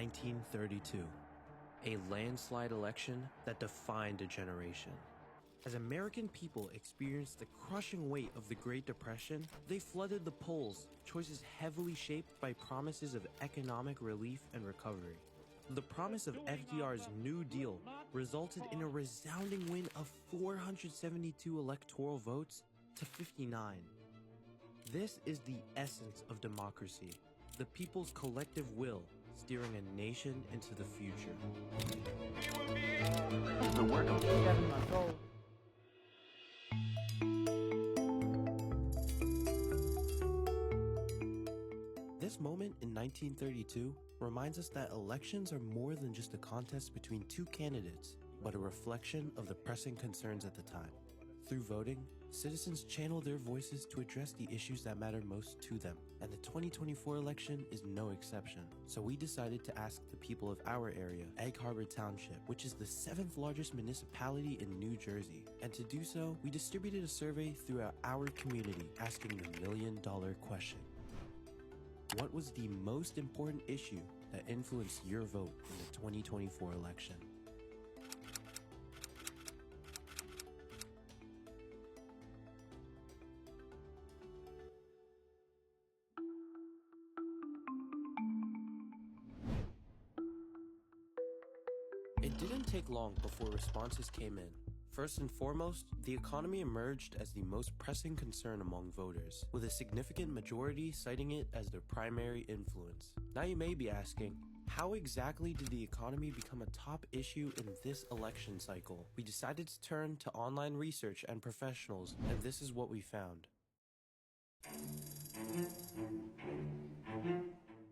1932, a landslide election that defined a generation. As American people experienced the crushing weight of the Great Depression, they flooded the polls, choices heavily shaped by promises of economic relief and recovery. The promise of FDR's New Deal resulted in a resounding win of 472 electoral votes to 59. This is the essence of democracy, the people's collective will steering a nation into the future. The work of 7 months old. This moment in 1932 reminds us that elections are more than just a contest between two candidates, but a reflection of the pressing concerns at the time. Through voting, citizens channel their voices to address the issues that matter most to them, and the 2024 election is no exception. So we decided to ask the people of our area, Egg Harbor Township, which is the 7th largest municipality in New Jersey. And to do so, we distributed a survey throughout our community asking the million-dollar question. What was the most important issue that influenced your vote in the 2024 election? It didn't take long before responses came in. First and foremost, the economy emerged as the most pressing concern among voters, with a significant majority citing it as their primary influence. Now you may be asking, how exactly did the economy become a top issue in this election cycle? We decided to turn to online research and professionals, and this is what we found.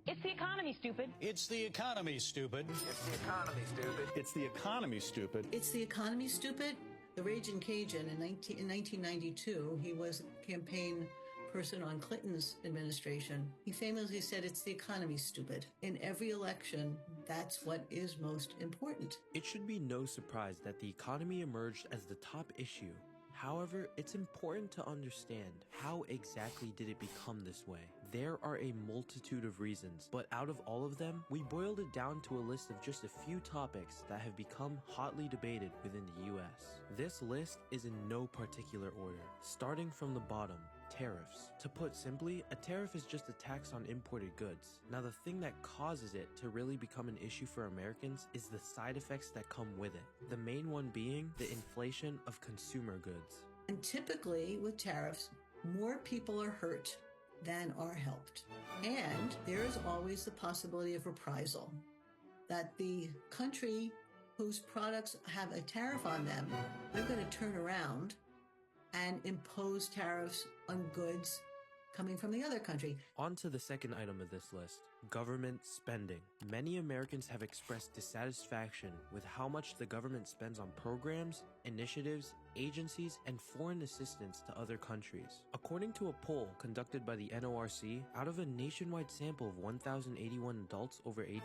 It's the economy, stupid. It's the economy, stupid. It's the economy, stupid. It's the economy, stupid. It's the economy, stupid. The Raging Cajun in 1992, he was a campaign person on Clinton's administration. He famously said, it's the economy, stupid. In every election, that's what is most important. It should be no surprise that the economy emerged as the top issue. However, it's important to understand how exactly did it become this way. There are a multitude of reasons, but out of all of them, we boiled it down to a list of just a few topics that have become hotly debated within the US. This list is in no particular order, starting from the bottom. Tariffs. To put simply, a tariff is just a tax on imported goods. Now, the thing that causes it to really become an issue for Americans is the side effects that come with it. The main one being the inflation of consumer goods. And typically with tariffs, more people are hurt than are helped. And there is always the possibility of reprisal, that the country whose products have a tariff on them, they're going to turn around and impose tariffs on goods coming from the other country. On to the second item of this list, government spending. Many Americans have expressed dissatisfaction with how much the government spends on programs, initiatives, agencies, and foreign assistance to other countries. According to a poll conducted by the NORC, out of a nationwide sample of 1,081 adults over 18,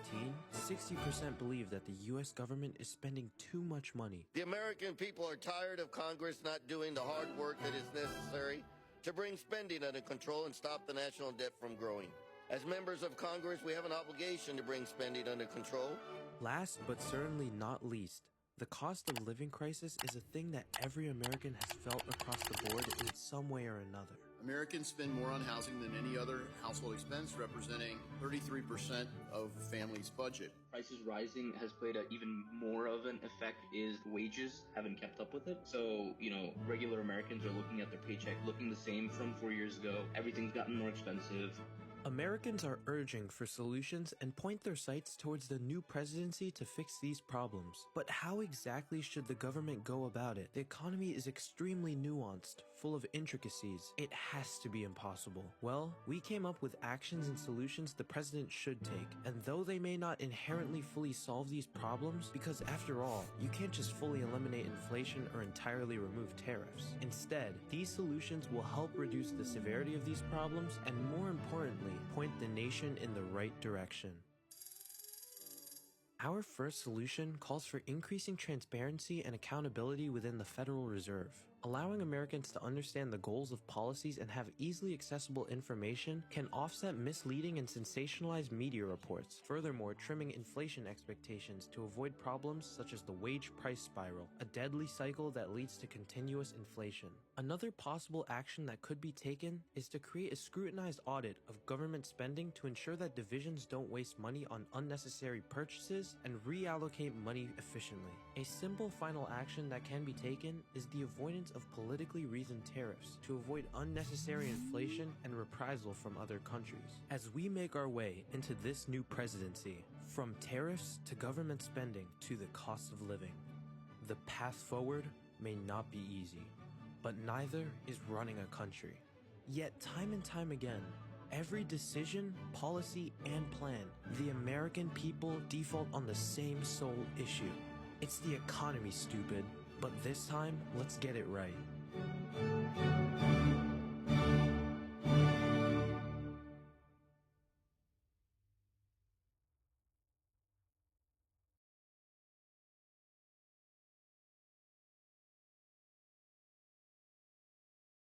60% believe that the US government is spending too much money. The American people are tired of Congress not doing the hard work that is necessary to bring spending under control and stop the national debt from growing. As members of Congress, we have an obligation to bring spending under control. Last but certainly not least, the cost of living crisis is a thing that every American has felt across the board in some way or another. Americans spend more on housing than any other household expense, representing 33% of families' budget. Prices rising has played even more of an effect is wages haven't kept up with it. So, regular Americans are looking at their paycheck looking the same from 4 years ago. Everything's gotten more expensive. Americans are urging for solutions and point their sights towards the new presidency to fix these problems. But how exactly should the government go about it? The economy is extremely nuanced, full of intricacies. It has to be impossible. Well, we came up with actions and solutions the president should take. And though they may not inherently fully solve these problems, because after all, you can't just fully eliminate inflation or entirely remove tariffs. Instead, these solutions will help reduce the severity of these problems and, more importantly, point the nation in the right direction. Our first solution calls for increasing transparency and accountability within the Federal Reserve. Allowing Americans to understand the goals of policies and have easily accessible information can offset misleading and sensationalized media reports, furthermore trimming inflation expectations to avoid problems such as the wage price spiral, a deadly cycle that leads to continuous inflation. Another possible action that could be taken is to create a scrutinized audit of government spending to ensure that divisions don't waste money on unnecessary purchases and reallocate money efficiently. A simple final action that can be taken is the avoidance of politically reasoned tariffs to avoid unnecessary inflation and reprisal from other countries. As we make our way into this new presidency, from tariffs to government spending to the cost of living, the path forward may not be easy, but neither is running a country. Yet time and time again, every decision, policy, and plan, the American people default on the same sole issue. It's the economy, stupid. But this time, let's get it right.